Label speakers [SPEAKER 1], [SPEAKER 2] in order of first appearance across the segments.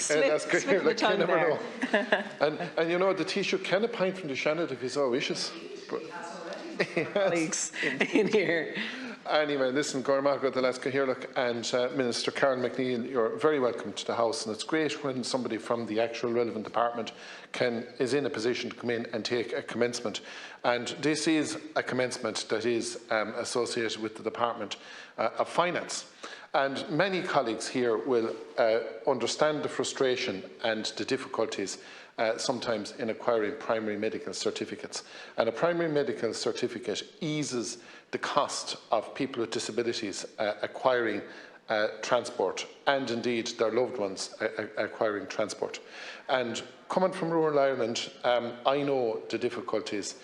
[SPEAKER 1] That's great. Like, you never know. And you know, the Taoiseach can a pint from the Seanad if he so wishes.
[SPEAKER 2] Colleagues in here.
[SPEAKER 1] Anyway, listen, Gormaga the Leska here, look, and Minister Karen McNeill, you're very welcome to the House, and it's great when somebody from the actual relevant department is in a position to come in and take a commencement. And this is a commencement that is associated with the Department of Finance. And many colleagues here will understand the frustration and the difficulties sometimes in acquiring primary medical certificates. And a primary medical certificate eases the cost of people with disabilities acquiring transport, and indeed their loved ones acquiring transport. And coming from rural Ireland, I know the difficulties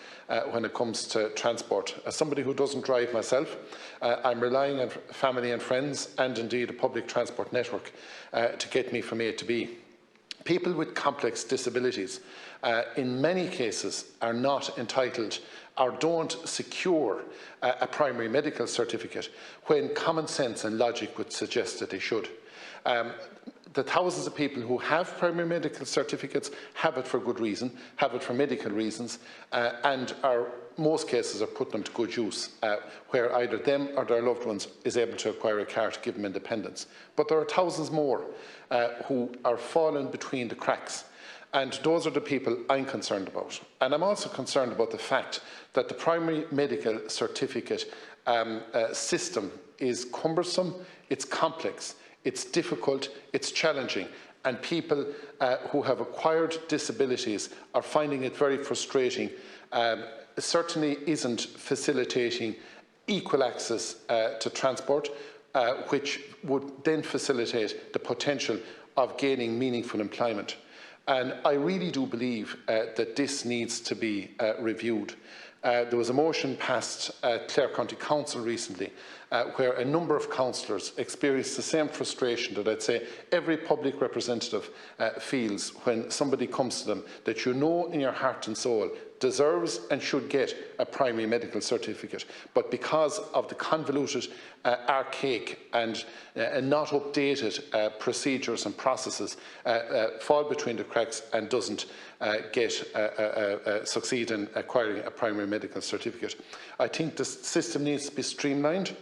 [SPEAKER 1] when it comes to transport. As somebody who doesn't drive myself, I'm relying on family and friends and indeed a public transport network to get me from A to B. People with complex disabilities in many cases are not entitled or don't secure a primary medical certificate when common sense and logic would suggest that they should. The thousands of people who have primary medical certificates have it for good reason, have it for medical reasons, and most cases are put them to good use, where either them or their loved ones is able to acquire a car to give them independence. But there are thousands more who are falling between the cracks. And those are the people I'm concerned about. And I'm also concerned about the fact that the primary medical certificate system is cumbersome, it's complex, it's difficult, it's challenging, and people who have acquired disabilities are finding it very frustrating. It certainly isn't facilitating equal access to transport, which would then facilitate the potential of gaining meaningful employment. And I really do believe that this needs to be reviewed. There was a motion passed at Clare County Council recently where a number of councillors experienced the same frustration that I'd say every public representative feels when somebody comes to them that you know in your heart and soul deserves and should get a primary medical certificate, but because of the convoluted, archaic and not updated procedures and processes fall between the cracks and doesn't succeed in acquiring a primary medical certificate. I think the system needs to be streamlined,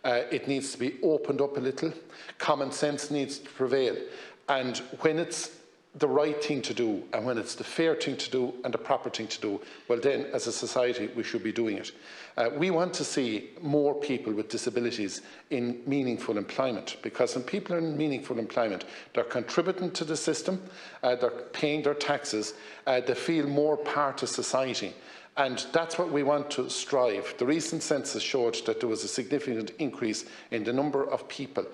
[SPEAKER 1] it needs to be opened up a little, common sense needs to prevail, and when it's the right thing to do and when it's the fair thing to do and the proper thing to do, well then as a society we should be doing it. We want to see more people with disabilities in meaningful employment, because when people are in meaningful employment they're contributing to the system, they're paying their taxes, they feel more part of society. And that's what we want to strive. The recent census showed that there was a significant increase in the number of people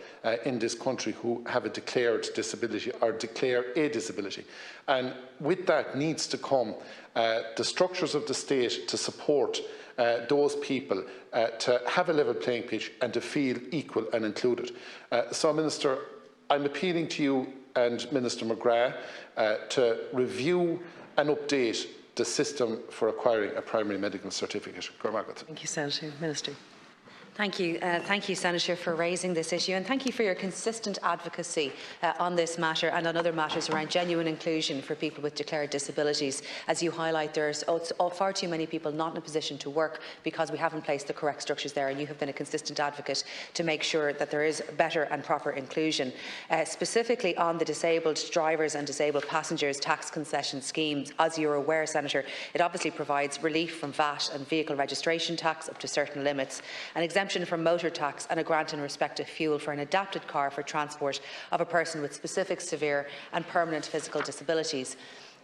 [SPEAKER 1] in this country who have a declared disability or declare a disability. And with that needs to come the structures of the state to support those people to have a level playing pitch and to feel equal and included. So, Minister, I'm appealing to you and Minister McGrath to review and update the system for acquiring a primary medical certificate.
[SPEAKER 2] Thank you, Senator. Minister.
[SPEAKER 3] Thank you, Senator, for raising this issue, and thank you for your consistent advocacy on this matter and on other matters around genuine inclusion for people with declared disabilities. As you highlight, there's far too many people not in a position to work because we haven't placed the correct structures there, and you have been a consistent advocate to make sure that there is better and proper inclusion. Specifically on the disabled drivers and disabled passengers tax concession schemes, as you're aware, Senator, it obviously provides relief from VAT and vehicle registration tax up to certain limits, an exemption from motor tax and a grant in respect of fuel for an adapted car for transport of a person with specific severe and permanent physical disabilities.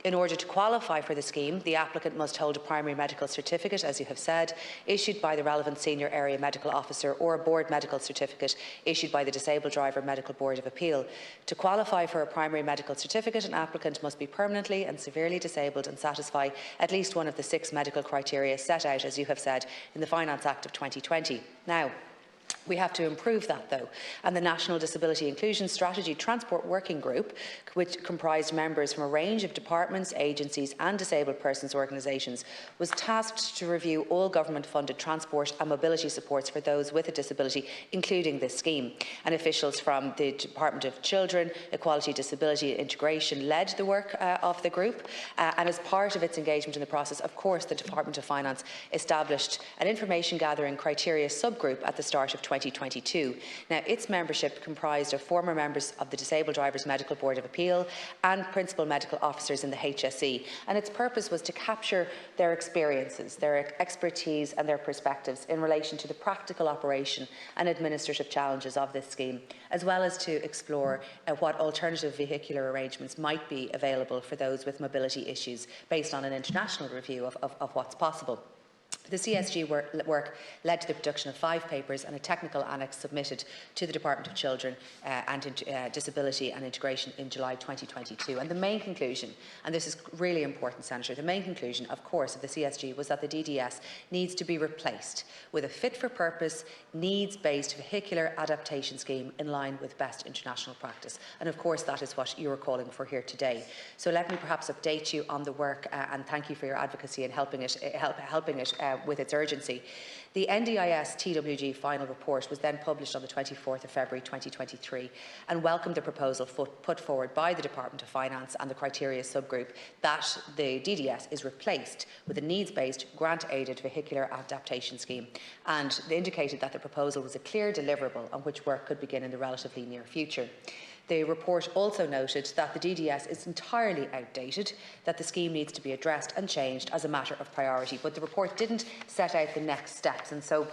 [SPEAKER 3] In order to qualify for the scheme, the applicant must hold a primary medical certificate, as you have said, issued by the relevant senior area medical officer, or a board medical certificate issued by the Disabled Driver Medical Board of Appeal. To qualify for a primary medical certificate, an applicant must be permanently and severely disabled and satisfy at least one of the 6 medical criteria set out, as you have said, in the Finance Act of 2020. Now, We have to improve that, though, and the National Disability Inclusion Strategy Transport Working Group, which comprised members from a range of departments, agencies and disabled persons organisations, was tasked to review all government-funded transport and mobility supports for those with a disability, including this scheme. And officials from the Department of Children, Equality, Disability and Integration led the work of the group, and as part of its engagement in the process, of course, the Department of Finance established an information gathering criteria subgroup at the start of 2022. Now, its membership comprised of former members of the Disabled Drivers Medical Board of Appeal and principal medical officers in the HSE, and its purpose was to capture their experiences, their expertise and their perspectives in relation to the practical operation and administrative challenges of this scheme, as well as to explore what alternative vehicular arrangements might be available for those with mobility issues based on an international review of what's possible. The CSG work led to the production of 5 papers and a technical annex submitted to the Department of Children and Disability and Integration in July 2022. And the main conclusion, and this is really important, Senator, the main conclusion, of course, of the CSG was that the DDS needs to be replaced with a fit-for-purpose, needs-based vehicular adaptation scheme in line with best international practice. And of course, that is what you are calling for here today. So let me perhaps update you on the work and thank you for your advocacy in helping it with its urgency. The NDIS TWG final report was then published on the 24th of February 2023 and welcomed the proposal put forward by the Department of Finance and the criteria subgroup that the DDS is replaced with a needs-based grant-aided vehicular adaptation scheme, and they indicated that the proposal was a clear deliverable on which work could begin in the relatively near future. The report also noted that the DDS is entirely outdated, that the scheme needs to be addressed and changed as a matter of priority, but the report didn't set out the next steps, and so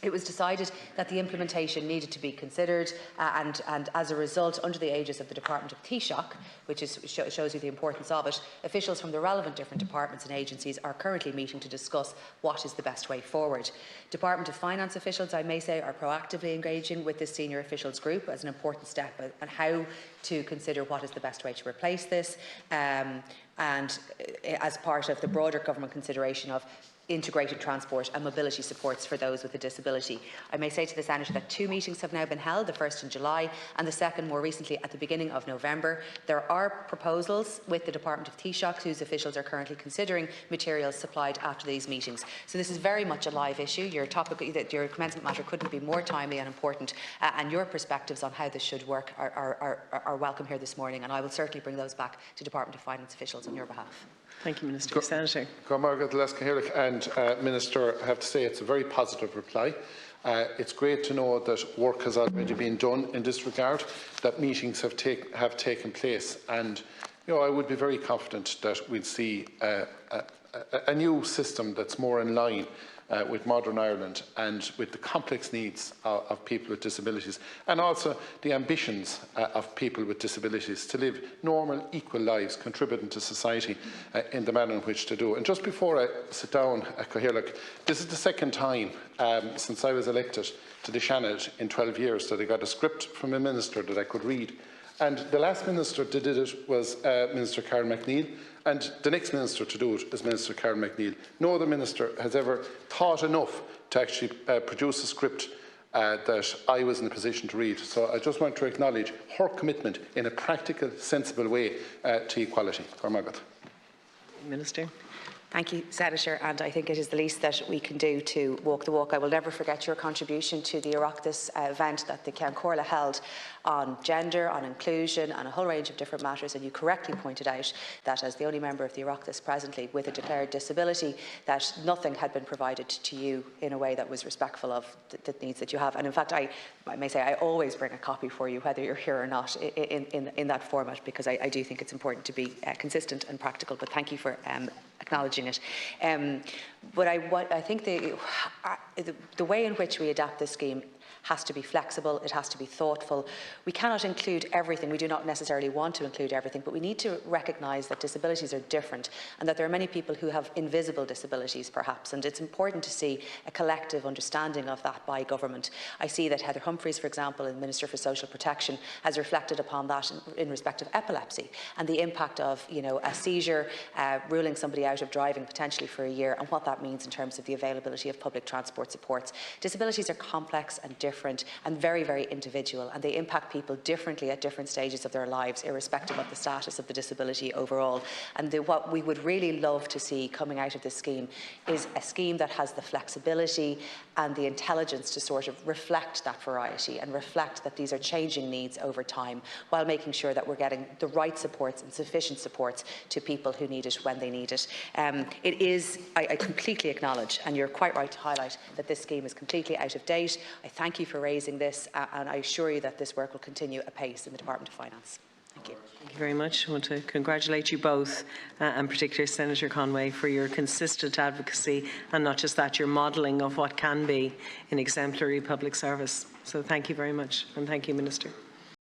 [SPEAKER 3] it was decided that the implementation needed to be considered, and as a result, under the aegis of the Department of Taoiseach, which shows you the importance of it, officials from the relevant different departments and agencies are currently meeting to discuss what is the best way forward. Department of Finance officials, I may say, are proactively engaging with this senior officials group as an important step on how to consider what is the best way to replace this, and as part of the broader government consideration of integrated transport and mobility supports for those with a disability. I may say to the Senator that 2 meetings have now been held, the first in July and the second more recently at the beginning of November. There are proposals with the Department of Taoiseach, whose officials are currently considering materials supplied after these meetings. So this is very much a live issue. Your commencement matter couldn't be more timely and important, and your perspectives on how this should work are welcome here this morning, and I will certainly bring those back to Department of Finance officials on your behalf.
[SPEAKER 2] Thank you, Minister. Senator.
[SPEAKER 1] And Minister, I have to say it's a very positive reply. It's great to know that work has already been done in this regard, that meetings have taken place, and I would be very confident that we'll see a new system that's more in line with modern Ireland and with the complex needs of people with disabilities, and also the ambitions of people with disabilities to live normal, equal lives, contributing to society in the manner in which to do. And just before I sit down, Cathaoirleach, this is the second time since I was elected to the Seanad in 12 years that I got a script from a minister that I could read. And the last minister that did it was Minister Karen McNeill, and the next minister to do it is Minister Karen McNeill. No other minister has ever thought enough to actually produce a script that I was in a position to read. So I just want to acknowledge her commitment in a practical, sensible way to equality.
[SPEAKER 2] Minister.
[SPEAKER 3] Thank you, Senator, and I think it is the least that we can do to walk the walk. I will never forget your contribution to the Oireachtas event that the Ceann Comhairle held on gender, on inclusion, and a whole range of different matters, and you correctly pointed out that as the only member of the Oireachtas presently with a declared disability, that nothing had been provided to you in a way that was respectful of the needs that you have. And in fact, I may say I always bring a copy for you, whether you're here or not, in that format, because I do think it's important to be consistent and practical, but thank you for acknowledging it. But I think the way in which we adapt this scheme has to be flexible, it has to be thoughtful. We cannot include everything. We do not necessarily want to include everything, but we need to recognise that disabilities are different and that there are many people who have invisible disabilities, perhaps, and it's important to see a collective understanding of that by government. I see that Heather Humphreys, for example, the Minister for Social Protection, has reflected upon that in respect of epilepsy and the impact of a seizure, ruling somebody out of driving potentially for a year, and what that means in terms of the availability of public transport supports. Disabilities are complex and different and very, very individual, and they impact people differently at different stages of their lives, irrespective of the status of the disability overall. And what we would really love to see coming out of this scheme is a scheme that has the flexibility and the intelligence to sort of reflect that variety and reflect that these are changing needs over time, while making sure that we're getting the right supports and sufficient supports to people who need it when they need it. I completely acknowledge, and you're quite right to highlight, that this scheme is completely out of date. I thank you for raising this, and I assure you that this work will continue apace in the Department of Finance. Thank you.
[SPEAKER 2] Thank you very much. I want to congratulate you both, and particularly Senator Conway, for your consistent advocacy, and not just that, your modelling of what can be an exemplary public service. So thank you very much, and thank you, Minister.